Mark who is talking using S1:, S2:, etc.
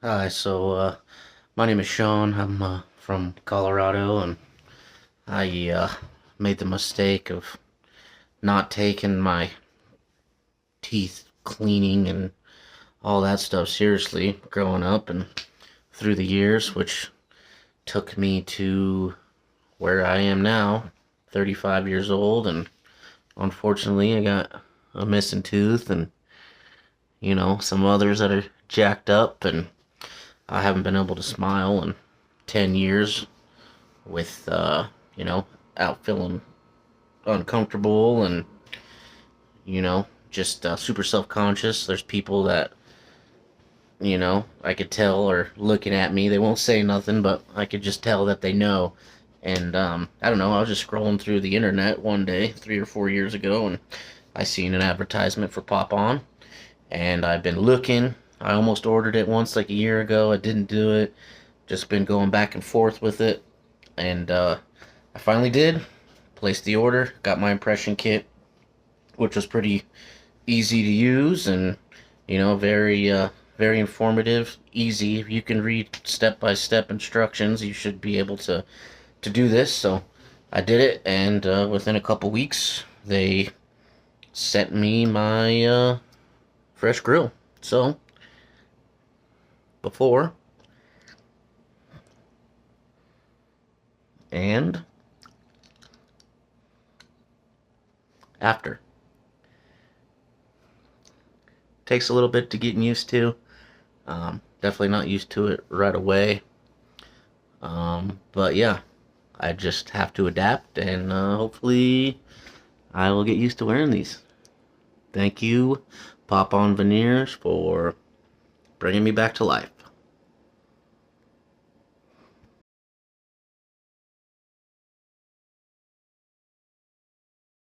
S1: Hi, my name is Sean. I'm from Colorado, and I made the mistake of not taking my teeth cleaning and all that stuff seriously growing up and through the years, which took me to where I am now, 35 years old, and unfortunately, I got a missing tooth and, some others that are jacked up, and I haven't been able to smile in 10 years with, out feeling uncomfortable and, just super self conscious. There's people that, I could tell are looking at me. They won't say nothing, but I could just tell that they know. And, I don't know, I was just scrolling through the internet one day, 3 or 4 years ago, and I seen an advertisement for Pop On. And I've been looking. I almost ordered it once like a year ago. I didn't do it. Just been going back and forth with it. And I finally did. Placed the order. Got my impression kit, which was pretty easy to use and, very informative. Easy. If you can read step-by-step instructions, you should be able to do this. So I did it, and within a couple weeks, they sent me my fresh grill. So, before and after. Takes a little bit to get used to. Definitely not used to it right away. But yeah, I just have to adapt, and hopefully I will get used to wearing these. Thank you, Pop On Veneers, for bringing me back to life.